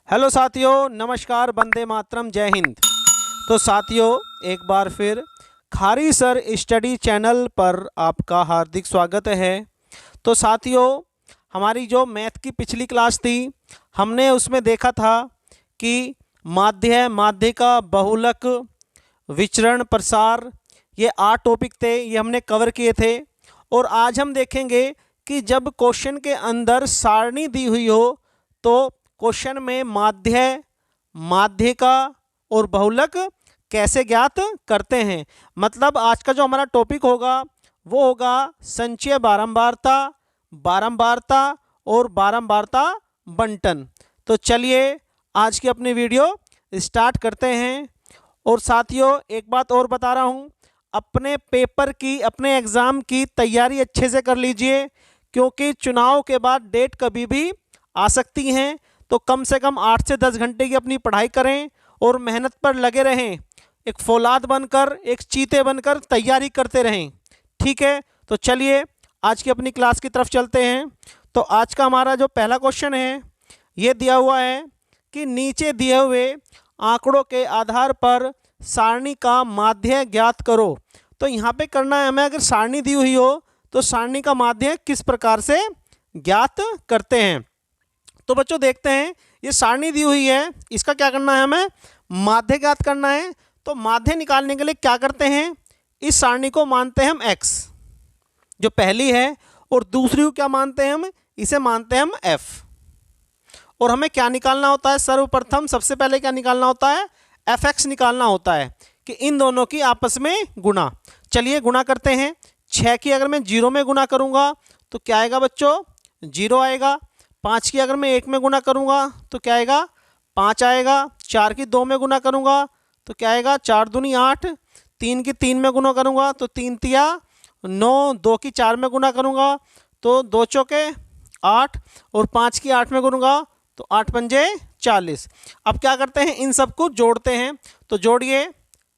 Hello साथियों, नमस्कार, वंदे मातरम, जय हिंद। तो साथियों, एक बार फिर खारी सर स्टडी चैनल पर आपका हार्दिक स्वागत है। तो साथियों, हमारी जो मैथ की पिछली क्लास थी, हमने उसमें देखा था कि माध्यिका, बहुलक, विचरण, प्रसार, ये 8 टॉपिक थे, ये हमने कवर किए थे। और आज हम देखेंगे कि जब क्वेश्चन के अंदर सारणी दी हुई हो तो क्वेश्चन में माध्यिका और बहुलक कैसे ज्ञात करते हैं। मतलब आज का जो हमारा टॉपिक होगा वो होगा संचय बारंबारता, बारंबारता और बारंबारता बंटन। तो चलिए आज की अपनी वीडियो स्टार्ट करते हैं। और साथियों, एक बात और बता रहा हूँ, अपने पेपर की, अपने एग्ज़ाम की तैयारी अच्छे से कर लीजिए, क्योंकि चुनाव के बाद डेट कभी भी आ सकती हैं। तो कम से कम 8 से 10 घंटे की अपनी पढ़ाई करें और मेहनत पर लगे रहें। एक फौलाद बनकर, एक चीते बनकर तैयारी करते रहें। ठीक है, तो चलिए आज की अपनी क्लास की तरफ चलते हैं। तो आज का हमारा जो पहला क्वेश्चन है, ये दिया हुआ है कि नीचे दिए हुए आंकड़ों के आधार पर सारणी का माध्य ज्ञात करो। तो यहाँ पे करना है हमें, अगर सारणी दी हुई हो तो सारणी का माध्य किस प्रकार से ज्ञात करते हैं। तो बच्चों देखते हैं, ये सारणी दी हुई है, इसका क्या करना है, हमें माध्य ज्ञात करना है। तो माध्य निकालने के लिए क्या करते हैं, इस सारणी को मानते हैं हम x, जो पहली है, और दूसरी को क्या मानते हैं हम, इसे मानते हैं हम f। और हमें क्या निकालना होता है, सर्वप्रथम सबसे पहले क्या निकालना होता है, fx निकालना होता है कि इन दोनों की आपस में गुणा। चलिए गुणा करते हैं। 6 की अगर मैं 0 में गुणा करूंगा तो क्या आएगा बच्चों, 0 आएगा। 5 की अगर मैं 1 में गुणा करूंगा तो क्या आएगा, 5 आएगा। 4 की 2 में गुणा करूंगा तो क्या आएगा, 4 दूनी 8। 3 की 3 में गुणा करूंगा तो 3 तिया 9। 2 की 4 में गुणा करूंगा तो 2 चौके 8, और 5 की 8 में गुणूंगा तो 8 पंजे 40। अब क्या करते हैं, इन सबको जोड़ते हैं। तो जोड़िए,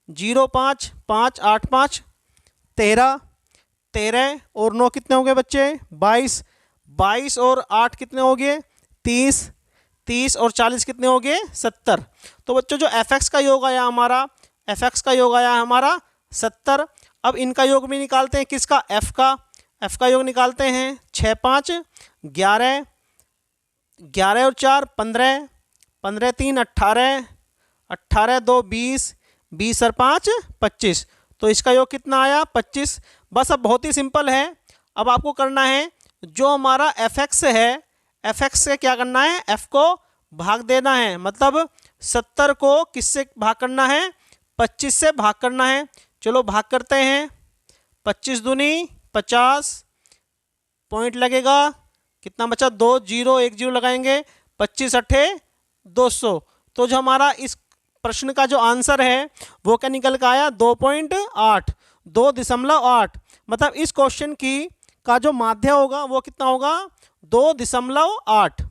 0 5 5 8 5 13, 13 और 9 कितने हो गए बच्चे, 22। 22 और 8 कितने हो गए, 30। 30 और 40 कितने हो गए, 70। तो बच्चों जो fx का योग आया हमारा, fx का योग आया हमारा 70। अब इनका योग भी निकालते हैं, किसका, f का योग निकालते हैं। 6 5 11, 11 और 4 15, 15 3 18, 18 2 20, 20 और 5 25। तो इसका योग कितना आया, 25। बस अब बहुत ही सिंपल है। अब आपको करना है, जो हमारा fx है, fx से क्या करना है, f को भाग देना है। मतलब 70 को किससे भाग करना है, 25 से भाग करना है। चलो भाग करते हैं। 25 दूनी 50, पॉइंट लगेगा, कितना बचा, 2 0 1 0 लगाएंगे, 25 अट्ठे 200। तो जो हमारा इस प्रश्न का जो आंसर है वो क्या निकल कर आया, 2.8, 2.8। मतलब इस क्वेश्चन की का जो माध्य होगा वो कितना होगा, 2.8।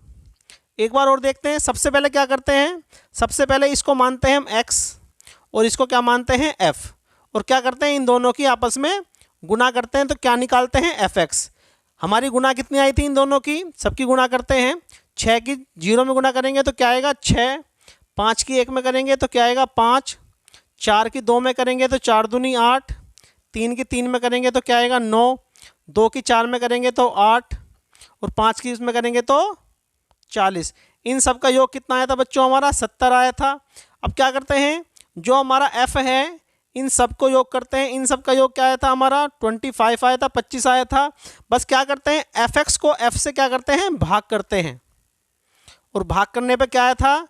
एक बार और देखते हैं। सबसे पहले क्या करते हैं, सबसे पहले इसको मानते हैं हम x और इसको क्या मानते हैं f, और क्या करते हैं, इन दोनों की आपस में गुणा करते हैं। तो क्या निकालते हैं, fx। हमारी गुणा कितनी आई थी इन दोनों की, सबकी गुणा करते हैं। 6 की 0 में गुणा करेंगे तो क्या आएगा, 6। 5 की 1 में करेंगे तो क्या आएगा, 5। 4 की 2 में करेंगे तो 4 दूनी 8। 3 की 3 में करेंगे तो क्या आएगा, 9। 2 की 4 में करेंगे तो 8, और 5 की इसमें करेंगे तो 40। इन सब का योग कितना आया था बच्चों, हमारा 70 आया था। अब क्या करते हैं, जो हमारा f है, इन सब को योग करते हैं। इन सब का योग क्या आया था हमारा, 25 आया था, 25 आया था। बस क्या करते हैं, fx को f से क्या करते हैं, भाग करते हैं, और भाग करने पे क्या आया था,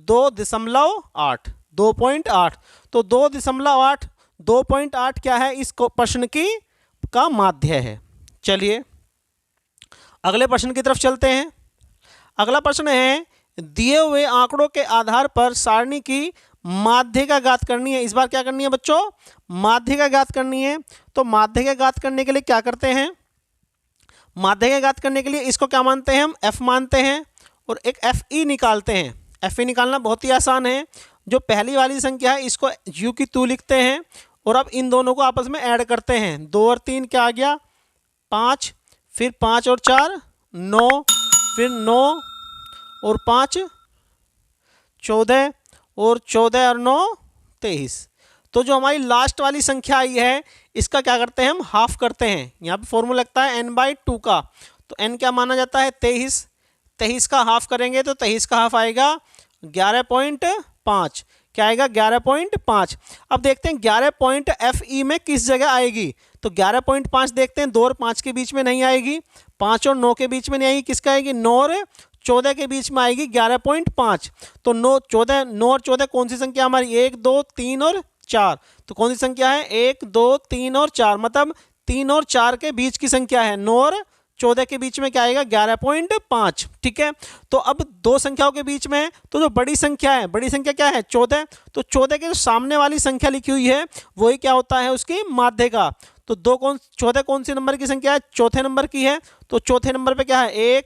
2.8, 2.8। तो 2.8, 2.8 क्या है, इस प्रश्न की का माध्य है। चलिए अगले प्रश्न की तरफ चलते हैं। अगला प्रश्न है, दिए हुए आंकड़ों के आधार पर सारणी की माध्यिका ज्ञात करनी है। इस बार क्या करनी है बच्चों, माध्यिका ज्ञात करनी है। तो माध्यिका ज्ञात करने के लिए क्या करते हैं, माध्यिका ज्ञात करने के लिए इसको क्या मानते हैं हम, f मानते हैं, और एक fe निकालते हैं। fe निकालना बहुत ही आसान है। जो पहली वाली संख्या है इसको u की तू लिखते हैं, और अब इन दोनों को आपस में ऐड करते हैं। 2 और 3 क्या आ गया, 5, फिर 5 और 4 9, फिर 9 और 5 14 और 14 और 9 23। तो जो हमारी लास्ट वाली संख्या आई है इसका क्या करते हैं हम हाफ करते हैं। यहाँ पे फॉर्मूला लगता है n/2 का। तो n क्या माना जाता है 23। 23 का हाफ करेंगे तो 23 का हाफ आएगा 11.5। क्या आएगा 11.5। अब देखते हैं 11.fe में किस जगह आएगी। तो 11.5 देखते हैं 2 और 5 के बीच में नहीं आएगी, 5 और 9 के बीच में नहीं आएगी, किसका आएगी 9 और 14 के बीच में आएगी 11.5। तो 9 और 14 कौन सी संख्या हमारी 1 2 3 और 4। तो कौन सी संख्या है 1 2 3 और 4, मतलब 3 और 4 के बीच की संख्या है। 9 और 14 के बीच में क्या आएगा 11.5। ठीक है, तो अब दो संख्याओं के बीच में तो जो बड़ी संख्या है, बड़ी संख्या क्या है 14। तो 14 के जो सामने वाली संख्या लिखी हुई है वही क्या होता है उसकी माध्यिका। तो 14 कौन सी नंबर की संख्या है चौथे नंबर की है। तो चौथे नंबर पे क्या है 1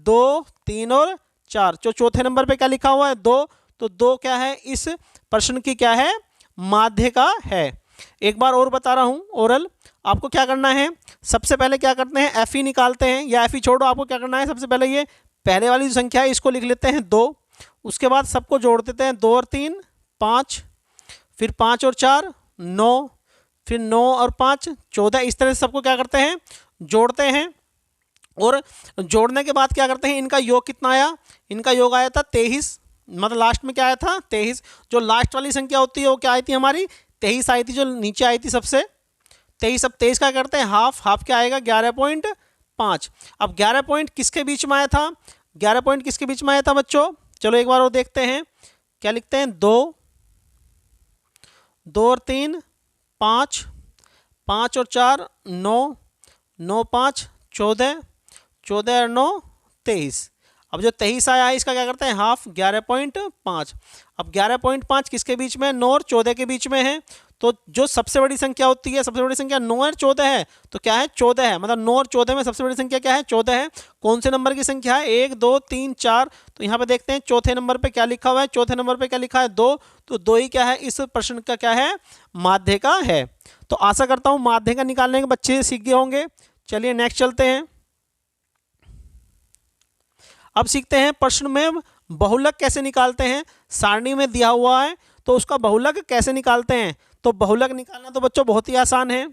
2 3 और 4। जो चौथे नंबर पे क्या लिखा हुआ है 2। तो 2 क्या है इस प्रश्न की क्या है माध्यिका है। एक बार और बता रहा हूं ओरल, आपको क्या करना है सबसे पहले क्या करते हैं एफ ई निकालते हैं, या एफ ई छोड़ो, आपको क्या करना है सबसे पहले ये पहले वाली जो संख्या है इसको लिख लेते हैं 2। उसके बाद सबको जोड़ देते हैं 2 और 3 5, फिर 5 और 4 9, फिर 9 और 5 14। इस तरह से सबको क्या करते हैं जोड़ते हैं, और जोड़ने के बाद क्या करते हैं इनका योग कितना आया, इनका योग आया था 23। मतलब लास्ट में क्या आया था 23। जो लास्ट वाली संख्या होती है वो क्या आई थी हमारी 23 आई थी, जो नीचे आई थी सबसे 23। अब 23 का करते हैं हाफ, हाफ क्या आएगा 11.5। अब 11 पॉइंट किसके बीच में आया था, 11 पॉइंट किसके बीच में आया था बच्चों, चलो एक बार और देखते हैं। क्या लिखते हैं 2 और 3 5, 5 और 4 9, 9 5 14, 14 और 9 23। अब जो 23 आया है इसका क्या करते हैं हाफ 11.5। अब 11.5 किसके बीच में 9 और 14 के बीच में है। तो जो सबसे बड़ी संख्या होती है, सबसे बड़ी संख्या 9 और 14 है, तो क्या है 14 है, मतलब 9 और 14 में सबसे बड़ी संख्या क्या है 14 है। कौन से नंबर की संख्या है 1 2 3 4। तो यहाँ पे देखते हैं चौथे नंबर पे क्या लिखा हुआ है, चौथे नंबर पे क्या लिखा है 2। तो 2 ही क्या है इस प्रश्न का क्या है माध्यिका है। तो आशा करता हूँ माध्यिका निकालने के बच्चे सीख गए होंगे। चलिए नेक्स्ट चलते हैं। अब सीखते हैं प्रश्न में बहुलक कैसे निकालते हैं। सारणी में दिया हुआ है तो उसका बहुलक कैसे निकालते हैं। तो बहुलक निकालना तो बच्चों बहुत ही आसान है।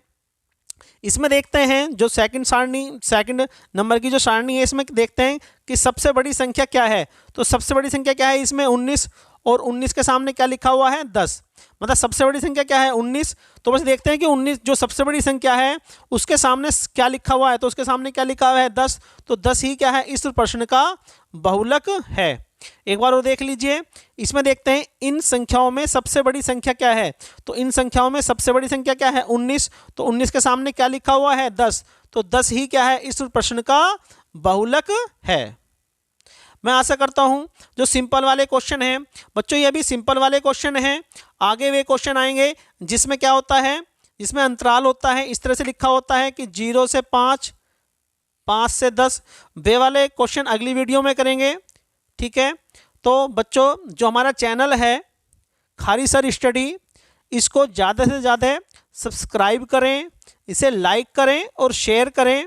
इसमें देखते हैं जो सेकंड नंबर की जो सारणी है इसमें देखते हैं कि सबसे बड़ी संख्या क्या है। तो सबसे बड़ी संख्या क्या है इसमें 19, और 19 के सामने क्या लिखा हुआ है 10, मतलब सबसे बड़ी संख्या क्या है 19। तो बस देखते हैं कि 19 जो सबसे बड़ी संख्या है उसके सामने क्या लिखा हुआ है। तो उसके सामने क्या लिखा हुआ है 10। तो 10 ही क्या है इस प्रश्न का बहुलक है। एक बार और देख लीजिए, इसमें देखते हैं इन संख्याओं में सबसे बड़ी संख्या क्या है। तो इन संख्याओं में सबसे बड़ी संख्या क्या है 19। तो 19 के सामने क्या लिखा हुआ है 10। तो 10 ही क्या है इस प्रश्न का बहुलक है। मैं आशा करता हूं जो सिंपल वाले क्वेश्चन हैं बच्चों, ये भी सिंपल वाले क्वेश्चन हैं। आगे वे क्वेश्चन आएंगे जिसमें क्या होता है, जिसमें अंतराल होता है, इस तरह से लिखा होता है कि 0 से 5, 5 से 10। वे वाले क्वेश्चन अगली वीडियो में करेंगे। ठीक है, तो बच्चों जो हमारा चैनल है खारी सर स्टडी, इसको ज़्यादा से ज़्यादा सब्सक्राइब करें, इसे लाइक करें और शेयर करें।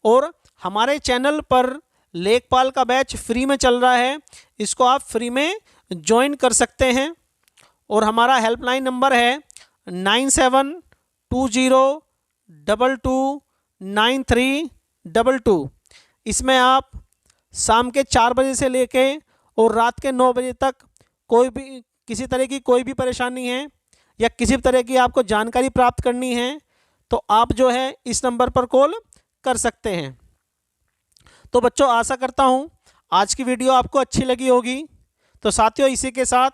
और हमारे चैनल पर लेखपाल का बैच फ्री में चल रहा है, इसको आप फ्री में ज्वाइन कर सकते हैं। और हमारा हेल्पलाइन नंबर है 9720229322। इसमें आप शाम के 4 बजे से लेके और रात के 9 बजे तक कोई भी किसी तरह की कोई भी परेशानी है या किसी तरह की आपको जानकारी प्राप्त करनी है तो आप जो है इस नंबर पर कॉल कर सकते हैं। तो बच्चों आशा करता हूँ आज की वीडियो आपको अच्छी लगी होगी। तो साथियों इसी के साथ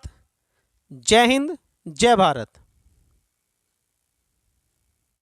जय हिंद जय भारत।